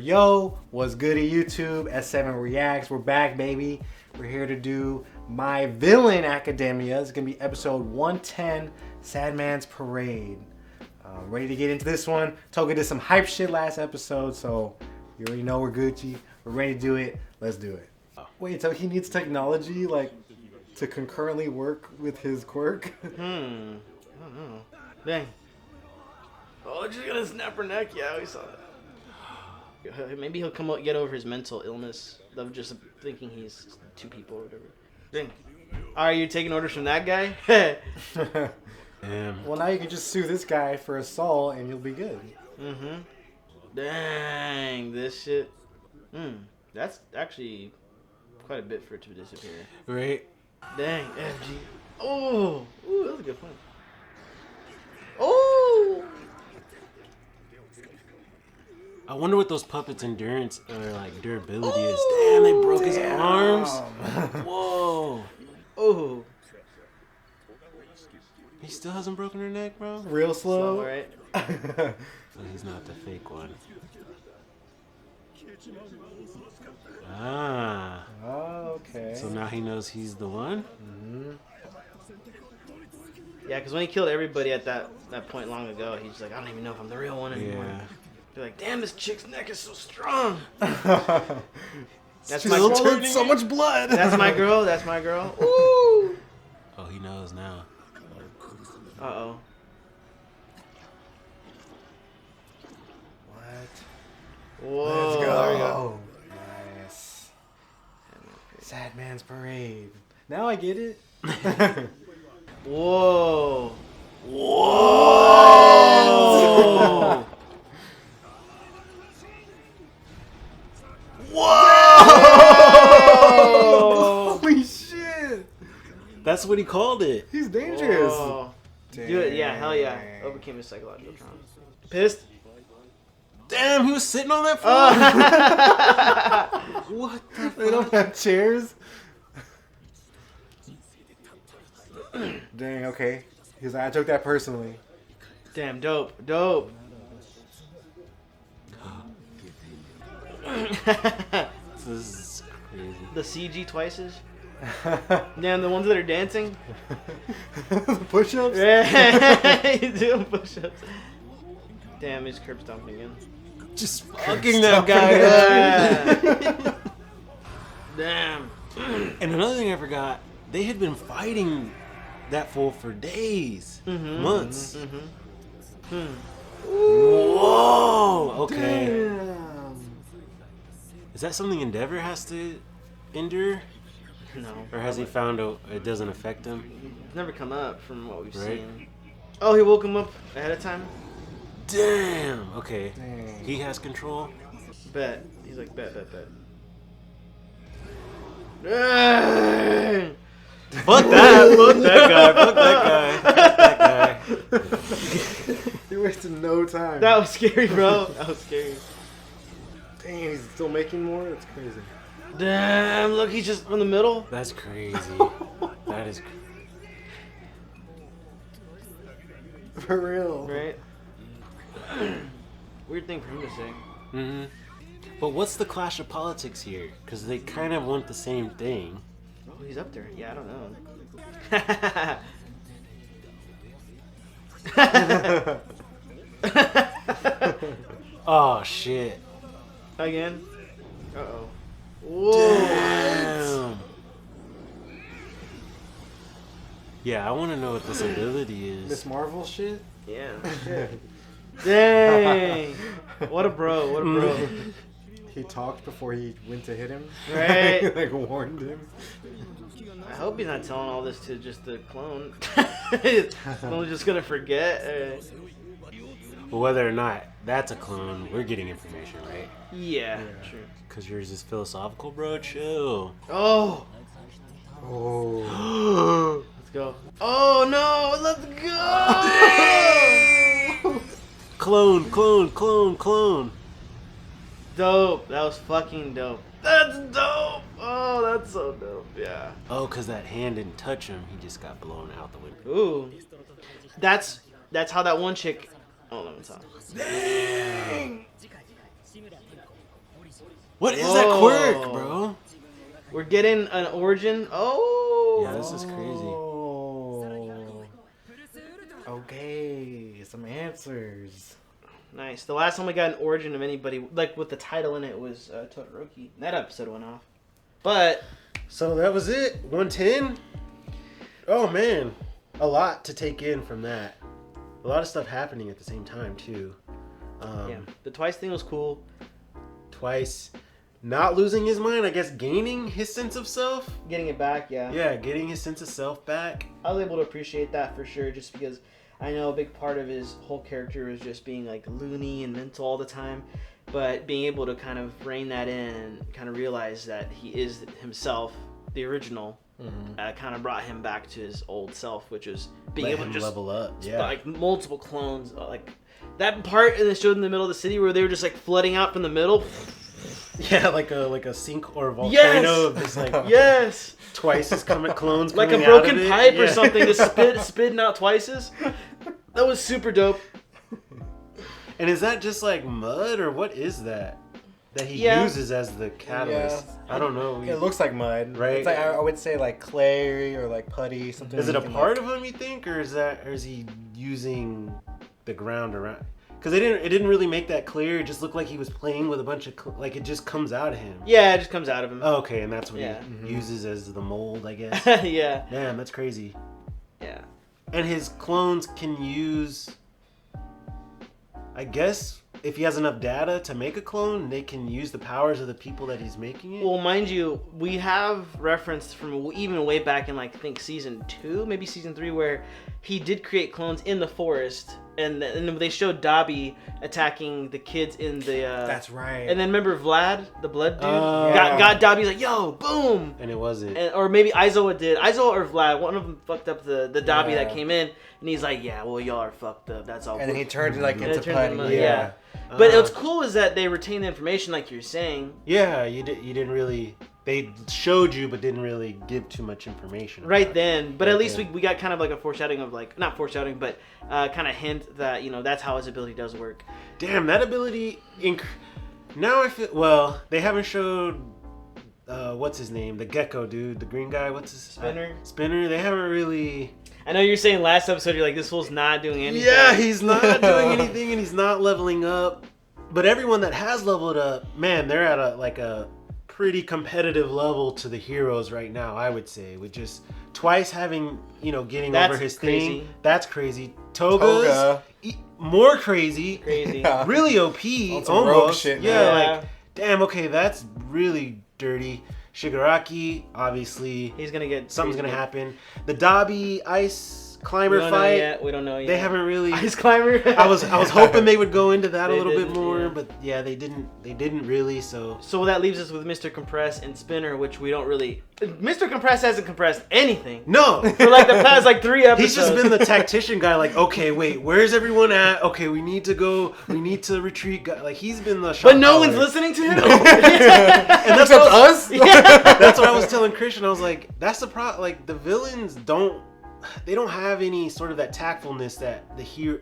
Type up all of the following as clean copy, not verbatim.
Yo, what's good YouTube? S7 Reacts. We're back, baby. We're here to do My Villain Academia. It's gonna be episode 110, Sad Man's Parade. Ready to get into this one. Toga did some hype shit last episode, so you already know we're Gucci. We're ready to do it. Let's do it. Wait, so he needs technology, like, to concurrently work with his quirk? I don't know. Dang. Oh, she's gonna snap her neck. Yeah, we saw that. Maybe he'll come out, get over his mental illness of just thinking he's two people or whatever. Dang. Are you taking orders from that guy? Well, now you can just sue this guy for assault and you'll be good. Mm-hmm. Dang, this shit. That's actually quite a bit for it to disappear. Right? Dang, FG. Oh, ooh, that was a good point. Oh! I wonder what those puppets' endurance or like durability is. Damn, they broke his arms. Whoa. Oh. He still hasn't broken her neck, bro? Real slow. All right. So he's not the fake one. Ah. Oh, okay. So now he knows he's the one? Mm-hmm. Yeah, because when he killed everybody at that point long ago, he's like, I don't even know if I'm the real one anymore. Yeah. They're like, damn, this chick's neck is so strong. That's She my still girl. took so much blood. That's my girl. That's my girl. Ooh. Oh, he knows now. Uh-oh. What? Whoa. Let's go. There we go. Nice. Sad Man's Parade. Now I get it. Whoa. Whoa! Whoa! Holy shit! That's what he called it. He's dangerous. Whoa. Do it. Yeah, hell yeah. Overcame his psychological trauma. Pissed? Damn, he was sitting on that phone. What the They don't have chairs. Dang, okay. He's like, I took that personally. Damn, dope. Dope. This is crazy. The CG twices? Damn, the ones that are dancing? Push-ups? Yeah, he's doing push-ups. Damn, he's curb stomping again. Just fucking that guy up. Damn. And another thing I forgot, they had been fighting that fool for days, months. Whoa! Okay. Damn. Is that something Endeavor has to endure? No. Or has he found it doesn't affect him? It's never come up from what we've Right. seen. Oh, he woke him up ahead of time? Damn! Okay. Dang. He has control? Bet. He's like, bet. Dang. Fuck that! Fuck that guy! Fuck that guy! Fuck that guy! He wasted no time. That was scary, bro. That was scary. Dang, he's still making more? That's crazy. Damn, look, he's just in the middle. That's crazy. That is For real. Right? Weird thing for him to say. But what's the clash of politics here? Because they kind of want the same thing. Oh, he's up there. Yeah, I don't know. Oh shit! Again? Uh-oh. Whoa. Damn. Yeah, I want to know what this ability is. Miss Marvel shit? Yeah. Dang. What a bro. What a bro. He talked before he went to hit him. Right. Like warned him. I hope he's not telling all this to just the clone. Clone's just gonna forget. But whether or not that's a clone, we're getting information, right? Yeah, true. Because yours is philosophical, bro. Chill. Oh. Oh. Let's go. Oh no, let's go! Clone, clone, clone, clone. Dope. That was fucking dope. That's dope. Oh, that's so dope. Yeah. Oh, because that hand didn't touch him. He just got blown out the window. Ooh. That's how that one chick. Oh, let me talk. Dang! What is that quirk, bro? We're getting an origin. Oh. Yeah, this is crazy. Okay, some answers. Nice. The last time we got an origin of anybody, like with the title in it, was Todoroki. That episode went off. But So that was it. 110. Oh man, a lot to take in from that. A lot of stuff happening at the same time too. yeah, the Twice thing was cool. Twice, not losing his mind. I guess gaining his sense of self. Getting it back, yeah. Yeah, getting his sense of self back. I was able to appreciate that for sure, just because I know a big part of his whole character was just being like loony and mental all the time. But being able to kind of rein that in and kind of realize that he is himself, the original, kind of brought him back to his old self, which is being Let able him to just level up. Yeah. like multiple clones, like that part in the show in the middle of the city where they were just like flooding out from the middle. Yeah, like a sink or a volcano Yes! of just like Yes, Twice as clones like a coming broken out of it. pipe or Yeah. something, just spitting out Twice's. That was super dope. And is that just like mud or what is that he Yeah. uses as the catalyst? Yeah. I don't know. It looks like mud, Right. It's like, I would say like clay or like putty, something. Is it you a can, part like, of him you think, or is he using the ground around? Because it didn't really make that clear. It just looked like he was playing with a bunch of like it just comes out of him. Yeah, it just comes out of him. Oh, okay, and that's what Yeah. he uses as the mold, I guess. Yeah, Damn, that's crazy. yeah. And his clones can use, I guess, if he has enough data to make a clone, they can use the powers of the people that he's making it. Well, mind you, we have reference from even way back in like I think season 2, maybe season 3, where he did create clones in the forest, and they showed Dobby attacking the kids in the. That's right. And then remember Vlad, the blood dude, Oh. got Dobby's like, yo, boom. And it wasn't. Or maybe Aizawa did. Aizawa or Vlad, one of them fucked up the Dobby Yeah. that came in, and he's like, yeah, well, y'all are fucked up. That's all. and then he turned it like And into it turned putty. into- yeah. But what's cool is that they retain the information, like you're saying. Yeah, you didn't really. They showed you, but didn't really give too much information. Right about it. then, but Right at least then. we got kind of like a foreshadowing of like, not foreshadowing, but kind of hint that, you know, that's how his ability does work. Damn, that ability. Now I feel. Well, they haven't showed. What's his name? The gecko dude, the green guy. What's his Spinner? Spinner. They haven't really. I know you're saying last episode, you're like, this fool's not doing anything. Yeah, he's not doing anything, and he's not leveling up. But everyone that has leveled up, man, they're at a pretty competitive level to the heroes right now. I would say, with just Twice having getting That's over his crazy. thing. That's crazy. Toga's Toga. more crazy. Crazy. Yeah. Really OP. On some rogue Almost. shit, yeah, man. like damn. Okay, that's really dirty. Shigaraki, obviously, He's gonna get something's crazy. gonna happen. The Dobby ice We climber don't know fight. yet. We don't know yet. They haven't really. Ice climber. I was hoping they would go into that a They little bit didn't, more, yeah. but yeah, they didn't. They didn't really. So So that leaves us with Mr. Compress and Spinner, which we don't really. Mr. Compress hasn't compressed anything no, for like the past like 3 episodes. he's just been the tactician guy. Like, okay, wait, where's everyone at? Okay, we need to go. We need to retreat. Guy. Like he's been the. But no caller. one's listening to him. And that's Except what I was, us. that's what I was telling Christian. I was like, that's the problem. Like the villains don't. They don't have any sort of that tactfulness that the hero,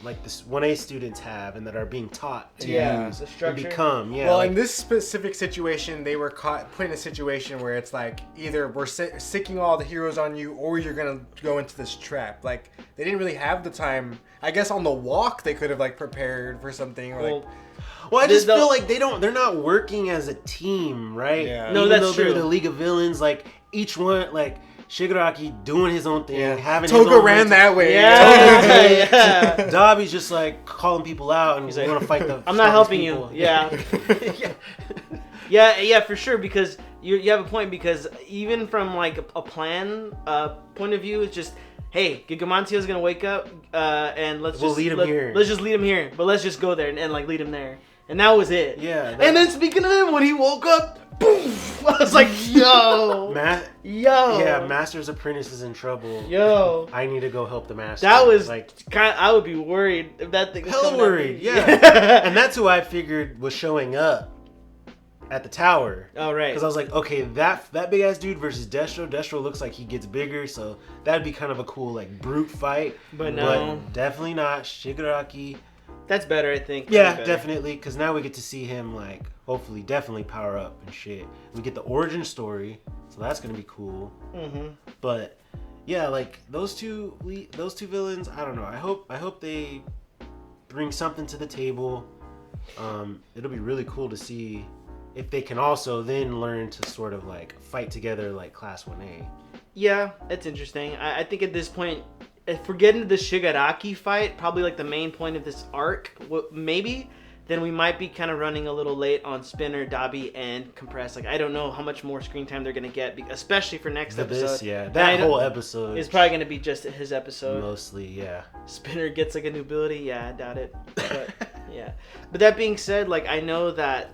like the 1A students have, and that are being taught to Yeah, use the and structure. become. Yeah. Well, like- in this specific situation, they were put in a situation where it's like either we're sicking all the heroes on you, or you're gonna go into this trap. Like they didn't really have the time. I guess on the walk they could have like prepared for something. Or like, Well, I just The- feel like they're not working as a team, right? Yeah. No, Even that's though they're true. the League of Villains, like each one, like Shigaraki doing his own thing, yeah, having Toga his own ran mental- that way. Yeah, yeah. Dobby's just like calling people out and He's he's like, want to fight the. I'm not strongest helping people. you. Yeah. Yeah, for sure. Because you have a point. Because even from like a plan point of view, it's just, hey, Gigamantio's gonna wake up, and let's We'll just lead him here. Let's just lead him here. But let's just go there and like lead him there. And that was it. Yeah. And then speaking of him, when he woke up, boom! I was like, yo, yo, Yeah, Master's Apprentice is in trouble. yo. I need to go help the Master. That was like kind. I would be worried if that thing. Was hella coming at me. worried. Yeah. And that's who I figured was showing up at the tower. Oh right. Because I was like, okay, that big ass dude versus Destro. Destro looks like he gets bigger, so that'd be kind of a cool like brute fight. But no. But definitely not. Shigaraki That's better, I think. Yeah, That'd be better. definitely, because now we get to see him, like, hopefully, definitely power up and shit. We get the origin story, so that's gonna be cool. Mm-hmm. But yeah, like those two villains, I don't know. I hope they bring something to the table. It'll be really cool to see if they can also then learn to sort of like fight together like Class 1A. Yeah, it's interesting. I think at this point, if we're getting to the Shigaraki fight, probably like the main point of this arc, maybe, then we might be kind of running a little late on Spinner, Dabi, and Compress. Like, I don't know how much more screen time they're going to get, especially for next episode. That whole episode is probably going to be just his episode. Mostly, yeah. Spinner gets like a new ability. Yeah, I doubt it. But, yeah. But that being said, like, I know that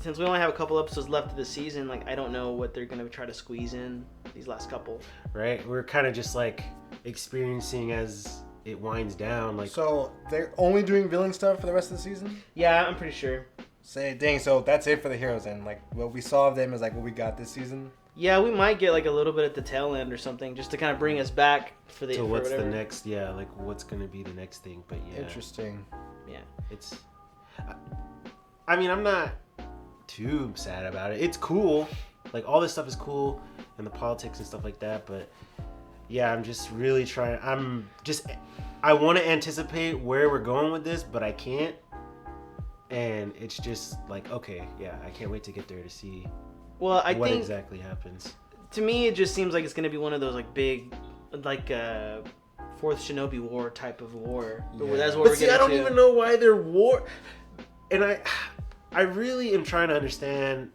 since we only have a couple episodes left of the season, like, I don't know what they're going to try to squeeze in these last couple. Right? We're kind of just like experiencing as it winds down. Like, so they're only doing villain stuff for the rest of the season? Yeah, I'm pretty sure. Dang, so that's it for the heroes then. Like, what we saw of them is like what we got this season? Yeah, we might get like a little bit at the tail end or something just to kind of bring us back for the. So for what's whatever. the next? Yeah, like what's gonna be the next thing? But yeah, Interesting. Yeah, it's. I mean, I'm not too sad about it. It's cool. Like all this stuff is cool, and the politics and stuff like that. But yeah, I'm just really trying. I want to anticipate where we're going with this, but I can't. And it's just like, okay, yeah, I can't wait to get there to see I what think exactly happens. to me it just seems like it's gonna be one of those like big, like Fourth Shinobi War type of war. Yeah. That's what But we're see, getting I don't to. even know why they're war. And I really am trying to understand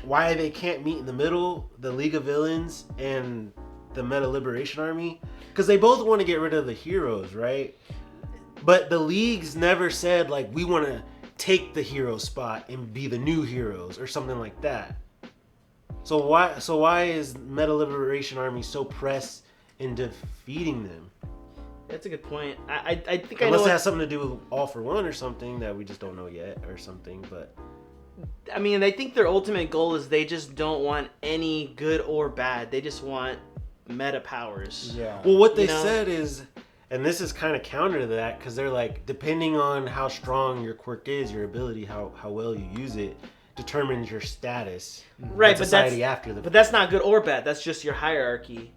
why they can't meet in the middle, the League of Villains and the Meta Liberation Army, because they both want to get rid of the heroes, right? But the leagues never said like we want to take the hero spot and be the new heroes or something like that. So why is Meta Liberation Army so pressed in defeating them? That's a good point. I think Unless I it know. has something to do with All for One or something that we just don't know yet or something. But I mean, I think their ultimate goal is they just don't want any good or bad. They just want meta powers. Yeah. well, what they You know? said is, and this is kind of counter to that, because they're like, depending on how strong your quirk is, your ability, how well you use it, determines your status Right, in but society after the. But that's not good or bad. That's just your hierarchy.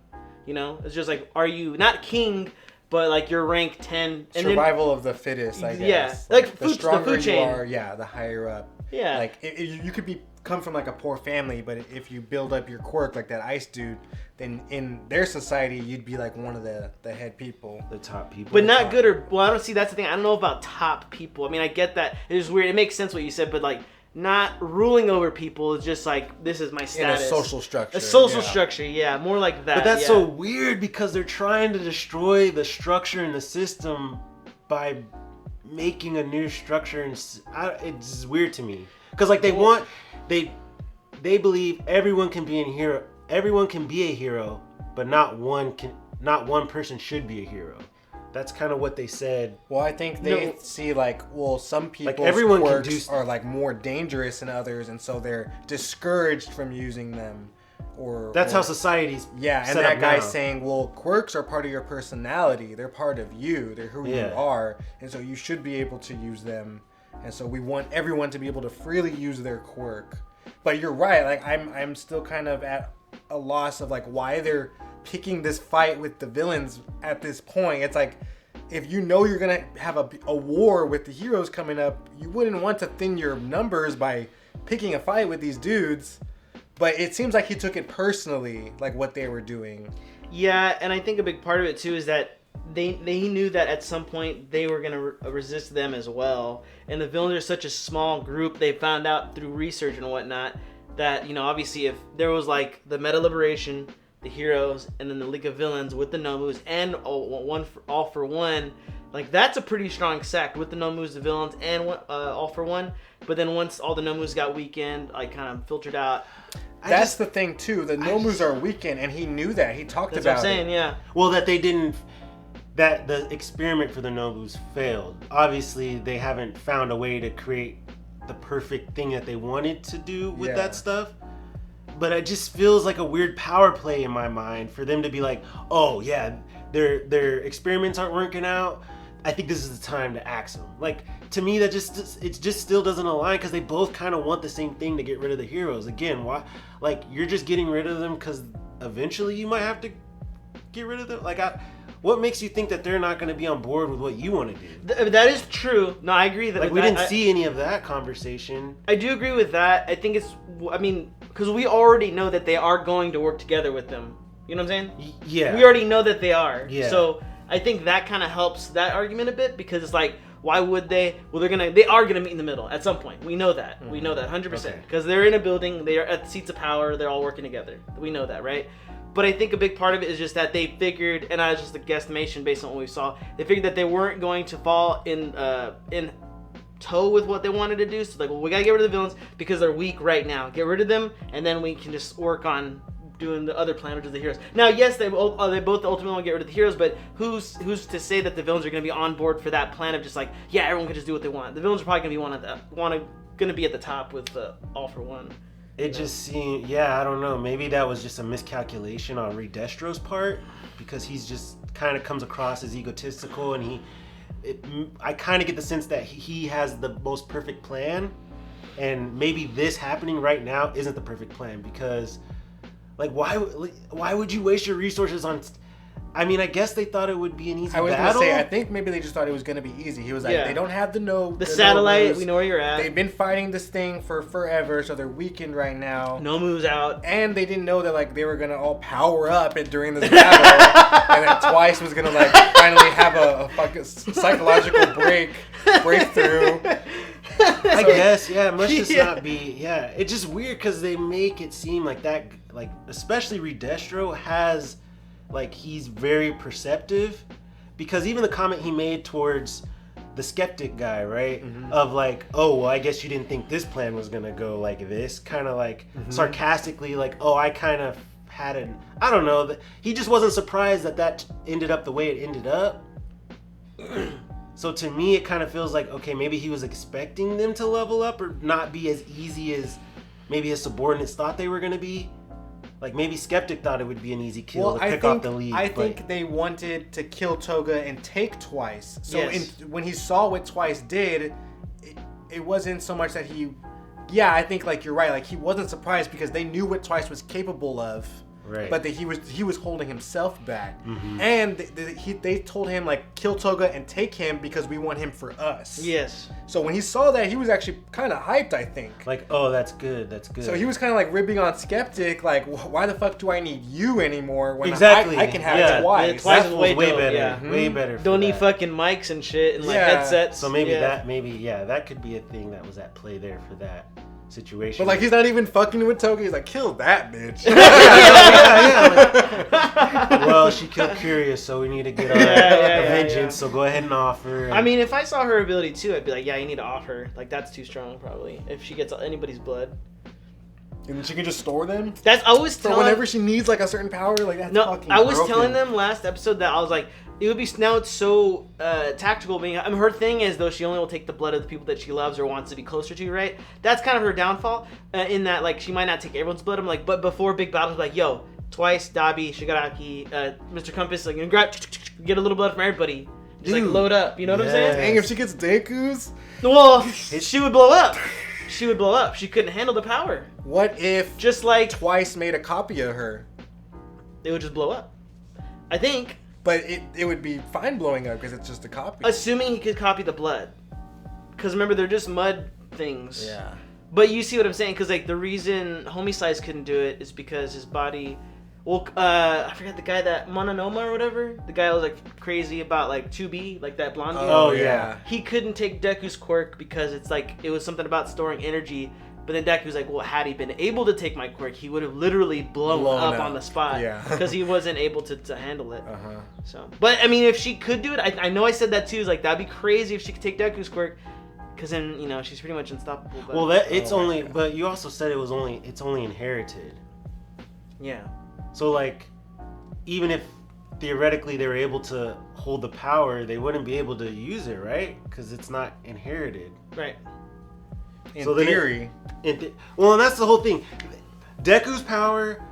You know, it's just like, are you not king, but like you're rank 10? And Survival of the fittest, I guess. Yeah, like the the stronger food chain. you are, yeah, the higher up. Yeah. Like you could come from like a poor family, but if you build up your quirk like that ice dude, then in their society you'd be like one of the head people. the top people. But not good or well. I don't see. That's the thing. I don't know about top people. I mean, I get that. It is weird. It makes sense what you said, but like not ruling over people is just like this is my In a status. social structure. A social yeah. structure. Yeah, more like that. But that's yeah. so weird because they're trying to destroy the structure and the system by making a new structure, and it's weird to me. Because like they believe everyone can be a hero. Everyone can be a hero, but not one person should be a hero. That's kind of what they said. Well, I think they see like, well, some people's everyone can quirks do are like more dangerous than others, and so they're discouraged from using them. That's how society's Yeah, and set that up guy's now. saying, well, quirks are part of your personality. They're part of you. They're who you Yeah. are, and so you should be able to use them. And so we want everyone to be able to freely use their quirk. But you're right. Like I'm still kind of at a loss of like why they're picking this fight with the villains at this point. It's like if you know you're gonna have a war with the heroes coming up, you wouldn't want to thin your numbers by picking a fight with these dudes. But it seems like he took it personally, like what they were doing. Yeah, and I think a big part of it too is that they knew that at some point they were gonna resist them as well. And the villains are such a small group. They found out through research and whatnot that obviously if there was like the Meta Liberation, the heroes, and then the League of Villains with the Nomus and All for One, like that's a pretty strong sect with the Nomus, the villains, and All for One. But then once all the Nomus got weakened, like kind of filtered out. That's the thing too. The Nomus are weakened, and he knew that. He talked That's about what I'm saying, it. yeah. Well, that the experiment for the Nobus failed. Obviously, they haven't found a way to create the perfect thing that they wanted to do with Yeah. that stuff. But it just feels like a weird power play in my mind for them to be like, oh yeah, their experiments aren't working out. I think this is the time to axe him. Like, to me, it just still doesn't align because they both kind of want the same thing to get rid of the heroes. Again, why? Like, you're just getting rid of them because eventually you might have to get rid of them. Like, what makes you think that they're not going to be on board with what you want to do? That is true. No, I agree. Like, we didn't see any of that conversation. I do agree with that. I think because we already know that they are going to work together with them. You know what I'm saying? Yeah. We already know that they are. Yeah. So I think that kind of helps that argument a bit because it's like, why would they? Well, they are gonna meet in the middle at some point. We know that. We know that 100% because they're in a building. They are at the seats of power. They're all working together. We know that, right? But I think a big part of it is just that they figured, and I was just a guesstimation based on what we saw. They figured that they weren't going to fall in tow with what they wanted to do. So like, well, we gotta get rid of the villains because they're weak right now. Get rid of them, and then we can just work on doing the other plan, which is the heroes. Now, yes, they both ultimately want to get rid of the heroes, but who's to say that the villains are going to be on board for that plan of just like, yeah, everyone can just do what they want. The villains are probably going to be at the top with the All for One. It just seemed, yeah, I don't know. Maybe that was just a miscalculation on Reed Destro's part because he's just kind of comes across as egotistical, and I kind of get the sense that he has the most perfect plan, and maybe this happening right now isn't the perfect plan because. Like, why would you waste your resources on... I mean, I guess they thought it would be an easy battle. I was going to say, I think maybe they just thought it was going to be easy. He was like, they don't have the satellite, we know where you're at. They've been fighting this thing for forever, so they're weakened right now. No moves out. And they didn't know that, like, they were going to all power up during this battle. And that Twice was going to, like, finally have a fucking psychological breakthrough. I guess, yeah, it must just not be, yeah. It's just weird because they make it seem like that, like, especially Reed Destro has, like, he's very perceptive because even the comment he made towards the skeptic guy, right? Mm-hmm. Of like, oh, well, I guess you didn't think this plan was going to go like this, kind of like sarcastically, like, oh, I kind of had I don't know, he just wasn't surprised that ended up the way it ended up. So to me, it kind of feels like, okay, maybe he was expecting them to level up or not be as easy as maybe his subordinates thought they were going to be. Like, maybe Skeptic thought it would be an easy kill to pick off the lead. I think they wanted to kill Toga and take Twice. So when he saw what Twice did, it wasn't so much that he... Yeah, I think, like, you're right. Like, he wasn't surprised because they knew what Twice was capable of. Right. But that he was holding himself back. Mm-hmm. And they told him, like, kill Toga and take him because we want him for us. Yes. So when he saw that, he was actually kind of hyped, I think. Like, oh, that's good. So he was kind of like ribbing on Skeptic, like, why the fuck do I need you anymore when I can have Twice? Twice is way better. Yeah. Way better. Don't need fucking mics and shit and like headsets. So maybe that could be a thing that was at play there for that situation. But like, he's not even fucking with Toga. He's like, kill that bitch. Like, well, she killed Curious, so we need to get our vengeance. So go ahead and offer. I mean, if I saw her ability too, I'd be like, yeah, you need to off her. Like, that's too strong, probably. If she gets anybody's blood. And she can just store them? I was telling... whenever she needs, like, a certain power, like, that's fucking I was broken. telling them last episode that I was like, it would be... Now it's so tactical being... I mean, her thing is, though, she only will take the blood of the people that she loves or wants to be closer to, right? That's kind of her downfall, in that, like, she might not take everyone's blood. I'm like, but before big battles, like, yo, Twice, Dabi, Shigaraki, Mr. Compass, like, get a little blood from everybody. Just, like, load up, you know what I'm saying? Dang, if she gets Deku's... Well, she would blow up. She would blow up. She couldn't handle the power. What if just like Twice made a copy of her? It would just blow up. I think. But it would be fine blowing up because it's just a copy. Assuming he could copy the blood. Because remember, they're just mud things. Yeah. But you see what I'm saying? Because like the reason Homicize couldn't do it is because his body... Well, I forgot the guy that Mononoma or whatever. The guy was like crazy about like 2B, like that blonde dude. Oh yeah. He couldn't take Deku's quirk because it's like it was something about storing energy. But then Deku's like, well, had he been able to take my quirk, he would have literally blown up on the spot. Yeah. Because he wasn't able to handle it. So, but I mean, if she could do it, I know I said that too. It's like that'd be crazy if she could take Deku's quirk. Because then she's pretty much unstoppable. But... Well, but you also said it's only inherited. Yeah. So, like, even if theoretically they were able to hold the power, they wouldn't be able to use it, right? Because it's not inherited. Right. In theory. Well, and that's the whole thing. Deku's power,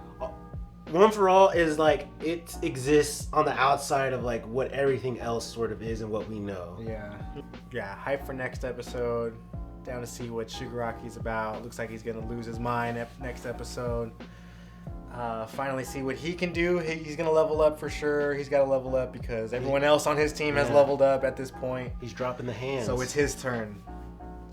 One for All is like it exists on the outside of like what everything else sort of is and what we know. Yeah, hype for next episode. Down to see what Shigaraki's about. Looks like he's gonna lose his mind next episode. Finally see what he can do. He's gonna level up for sure. He's got to level up because everyone else on his team has leveled up at this point. He's dropping the hands. So it's his turn.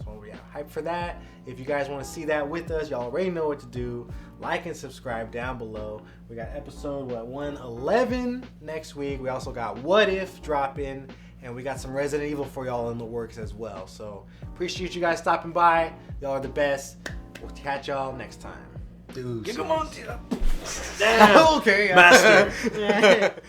So yeah, hype for that. If you guys want to see that with us, y'all already know what to do. Like and subscribe down below. We got episode 111 next week. We also got What If dropping, and we got some Resident Evil for y'all in the works as well. So appreciate you guys stopping by. Y'all are the best. We'll catch y'all next time. Dude. Gigamontia. Damn. Okay. Master.